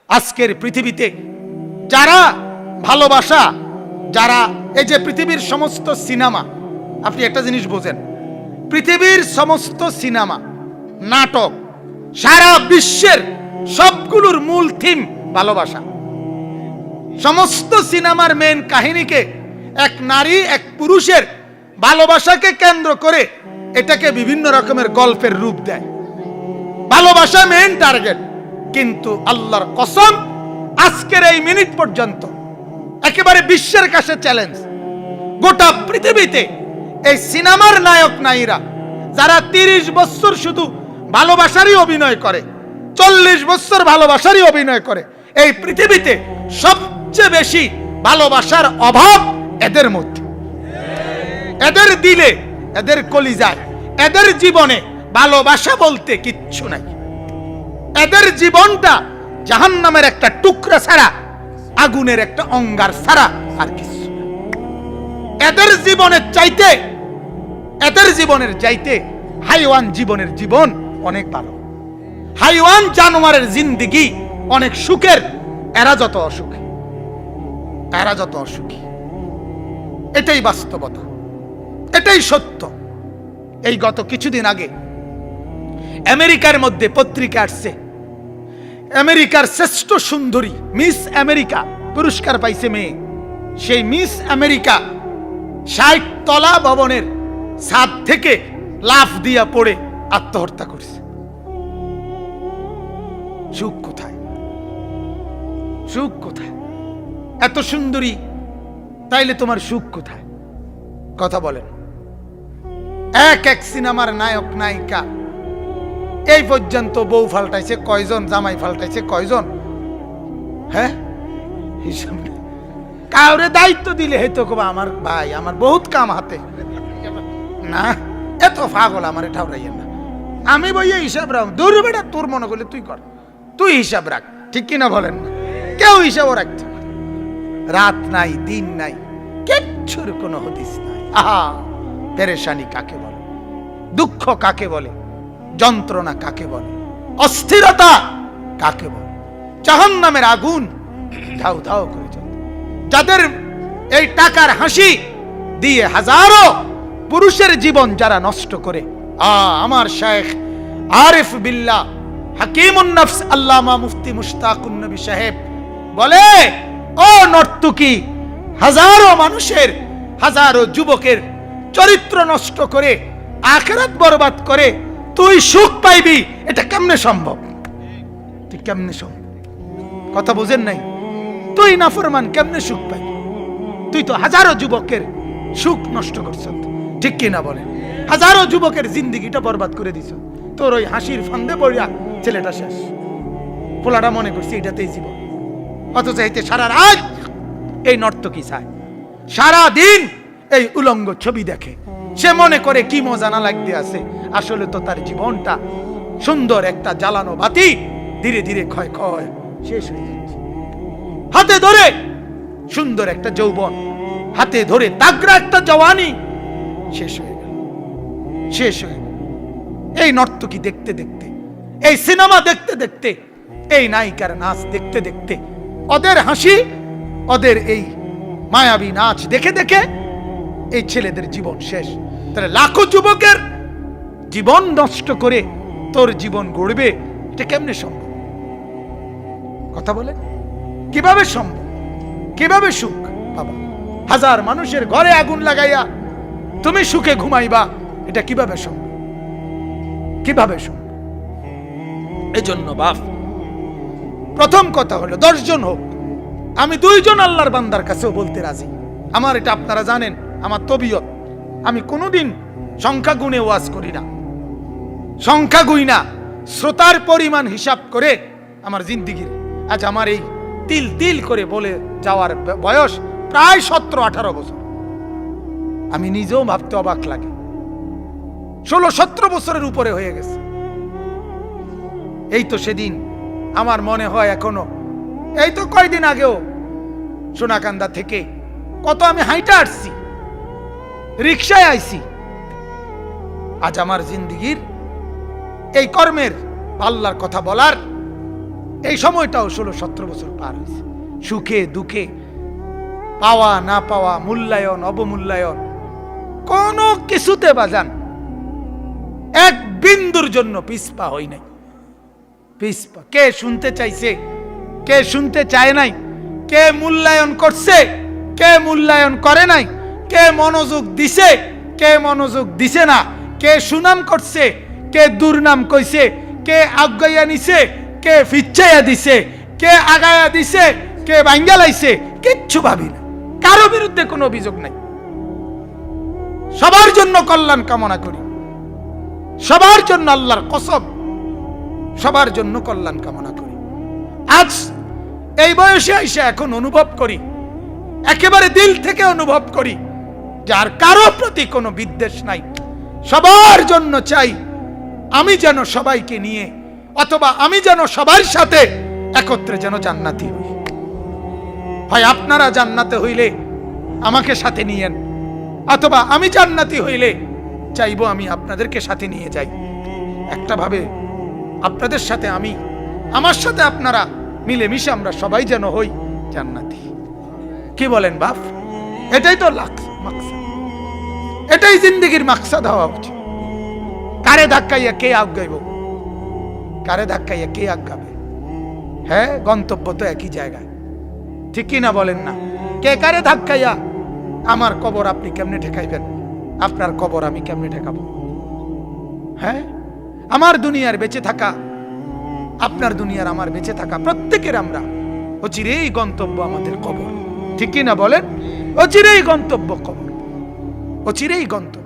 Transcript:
আজকের পৃথিবীতে যারা ভালোবাসা, যারা এই যে পৃথিবীর সমস্ত সিনেমা, আপনি একটা জিনিস বোঝেন, পৃথিবীর সমস্ত সিনেমা, নাটক, সারা বিশ্বের সবগুলোর মূল থিম ভালোবাসা। সমস্ত সিনেমার মেন কাহিনীকে এক নারী এক পুরুষের ভালোবাসাকে কেন্দ্র করে এটাকে বিভিন্ন রকমের গল্পের রূপ দেয়। ভালোবাসা মেন টার্গেট। কিন্তু আল্লাহর কসম, আজকের এই মিনিট পর্যন্ত একেবারে বিশ্বের কাছে চ্যালেঞ্জ, গোটা পৃথিবীতে এই সিনেমার নায়ক নায়িরা যারা 30 বছর শুধু ভালোবাসারই অভিনয় করে, 40 বছর ভালোবাসারই অভিনয় করে, এই পৃথিবীতে সবচেয়ে বেশি ভালোবাসার অভাব এদের মধ্যে। এদের দিলে, এদের কলিজায়, এদের জীবনে ভালোবাসা বলতে কিচ্ছু নাই। এদের জীবনটা জাহান্নামের একটা টুকরা ছাড়া, আগুনের একটা অঙ্গার ছাড়া আর কিছু না। এদের জীবনের চাইতে, এদের জীবনের চাইতে হাইওয়ান জীবনের জীবন অনেক ভালো। হাইওয়ান জানোয়ারের জিন্দেগি অনেক সুখের, এরা যত অসুখী, এরা যত অসুখী। এটাই বাস্তবতা, এটাই সত্য। এই গত কিছুদিন আগে আমেরিকার মধ্যে পত্রিকা আসছে, আমেরিকার শ্রেষ্ঠ সুন্দরী মিস আমেরিকা পুরস্কার পাইছে মেয়ে। সেই মিস আমেরিকা 60 তলা ভবনের ছাদ থেকে লাফ দিয়া পড়ে আত্মহত্যা করছে। সুখ কোথায়? সুখ কোথায়? এত সুন্দরী, তাইলে তোমার সুখ কোথায়? কথা বলেন। এক এক সিনেমার নায়ক নায়িকা এই পর্যন্ত বউ ফাল্টাইছে কয়জন, জামাই ফাল্টাইছে কয়জন? হ্যাঁ, হিসাব নেই। কাউরে দায়িত্ব দিলে হয়তো কবা আমার ভাই, আমার বহুত কাম হাতে, না এত পাগল আমার এটাও রাইয়েন না, আমি বইয়ে হিসাব রাখ। দূর বেটা, তোর মনে করলে তুই কর, তুই হিসাব রাখ, ঠিক কিনা বলেন না? কেউ হিসাবও রাখতে পারে। রাত নাই, দিন নাই, কিচ্ছুর কোনো হদিস নাই। আহা, পেরেশানি কাকে বলে? দুঃখ কাকে বলে? যন্ত্রণা কাকে বলে? অস্থিরতা কাকে বলে? জাহান্নামের আগুন ধাউ ধাউ করে চলে। যাদের এই টাকার হাসি দিয়ে হাজারো পুরুষের জীবন যারা নষ্ট করে, আমার শেখ আরিফ বিল্লাহ হাকিমুন নফস আল্লামা মুফতি মুশতাকুন নবী সাহেব বলে, ও নর্তকী, হাজারো মানুষের, হাজারো যুবকের চরিত্র নষ্ট করে আখিরাত বরবাদ করে তুই সুখ পাইবি, এটা কেমনে সম্ভব? তুই কেমনে সম্ভব? কথা বুঝেন নাই? তুই নাফরমান, কেমনে সুখ পাইবি? তুই তো হাজারো যুবকের সুখ নষ্ট করছ, ঠিক কিনা বলে? হাজারো যুবকের জিন্দেগিটা বরবাদ করে দিছ তোর ওই হাসির ফান্দে পড়িয়া। ছেলেটা শেষ, পোলাটা মনে করছি এটাতেই জীবন, অথচ এতে সারা রাত এই নর্তকী চায়, সারা দিন এই উলঙ্গ ছবি দেখে। সে মনে করে কি মজা না লাগতে আছে, আসলে তো তার জীবনটা সুন্দর একটা জ্বালানো বাতি ধীরে ধীরে ক্ষয় ক্ষয় শেষ হয়ে যাচ্ছে। হাতে ধরে সুন্দর একটা যৌবন, হাতে ধরে তাগড়া একটা জওয়ানি শেষ হয়ে গেল, শেষ হয়ে গেল। এই নর্তকী দেখতে দেখতে, এই সিনেমা দেখতে দেখতে, এই নায়িকার নাচ দেখতে দেখতে, ওদের হাসি, ওদের এই মায়াবী নাচ দেখে দেখে এই ছেলেদের জীবন শেষ। তাহলে লাখো যুবকের জীবন নষ্ট করে তোর জীবন গড়বে, এটা কেমনে সম্ভব? কথা বলে, কিভাবে সম্ভব? কিভাবে সুখ বাবা? হাজার মানুষের ঘরে আগুন লাগাইয়া তুমি সুখে ঘুমাইবা, এটা কিভাবে সম্ভব? কিভাবে সম্ভব? এজন্য বাপ, প্রথম কথা হলো 10 জন হোক, আমি 2 জন আল্লাহর বান্দার কাছেও বলতে রাজি। আমার এটা আপনারা জানেন, আমার তবিয়ত, আমি কোনোদিন সংখ্যা গুণে ওয়াজ করি না, সংখ্যা গুই না, শ্রোতার পরিমাণ হিসাব করে আমার জিন্দিগির। আজ আমার এই তিল তিল করে বলে যাওয়ার বয়স প্রায় 17-18 বছর। আমি নিজেও ভাবতে অবাক লাগে, 16-17 বছরের উপরে হয়ে গেছে। এই তো সেদিন আমার মনে হয় এখনো, এই তো কয়দিন আগেও সোনাকান্দা থেকে কত আমি হাইটা আসছি, রিক্সায় আইছি। আজ আমার জিন্দিগির এই কর্মের, আল্লাহর কথা বলার এই সময়টাও 16-17 বছর পার হয়েছে, সুখে দুঃখে, পাওয়া না পাওয়া, মূল্যায়ন অবমূল্যায়ন, কোনো কিছুতে বাজান এক বিন্দুর জন্য পিছপা হই নাই। পিছপা কে শুনতে চাইছে, কে শুনতে চায় নাই, কে মূল্যায়ন করছে, কে মূল্যায়ন করে নাই, কে মনোযোগ দিছে, কে মনোযোগ দিছে না, কে সুনাম করছে, কে দুর্নাম কইছে, কে আগাইয়া নিছে, কে ফিচ্ছাইয়া দিছে, কে আগায়া দিছে, কে ভাঙ্গা লাইছে, কিচ্ছু ভাবি না। কারো বিরুদ্ধে কোনো অভিযোগ নাই। সবার জন্য কল্যাণ কামনা করি, সবার জন্য, আল্লাহর কসম, সবার জন্য কল্যাণ কামনা করি। আজ এই বয়সে এসে এখন অনুভব করি, একেবারে দিল থেকে অনুভব করি, যার কারো প্রতি কোনো বিদ্বেষ নাই। সবার জন্য চাই আমি যেন সবাইকে নিয়ে, অথবা আমি যেন সবার সাথে একত্রে যেন জান্নাতি হই। হয় আপনারা জান্নাতে হইলে আমাকে সাথে নিয়েন, অথবা আমি জান্নাতি হইলে চাইবো আমি আপনাদেরকে সাথে নিয়ে যাই। একটা ভাবে আপনাদের সাথে আমি, আমার সাথে আপনারা, মিলেমিশে আমরা সবাই যেন হই জান্নাতি। কি বলেন বাপ? এটাই তো মাকসাদ, এটাই জিন্দেগির মাকসাদ হওয়া উচিত। কারে ধাক্কাইয়া কে আগাইব, কারে ধাক্কাইয়া কে আগাবে? হ্যাঁ, গন্তব্য তো একই জায়গায়, ঠিক কি না বলেন না? কে কারে ধাক্কাইয়া আমার কবর আপনি কেমনে ঠেকাইবেন, আপনার কবর আমি কেমনে ঠেকাবো? হ্যাঁ, আমার দুনিয়ার বেঁচে থাকা, আপনার দুনিয়ার আমার বেঁচে থাকা, প্রত্যেকের আমরা অচিরেই গন্তব্য আমাদের কবর, ঠিক কি না বলেন? অচিরেই গন্তব্য কবর, অচিরেই গন্তব্য।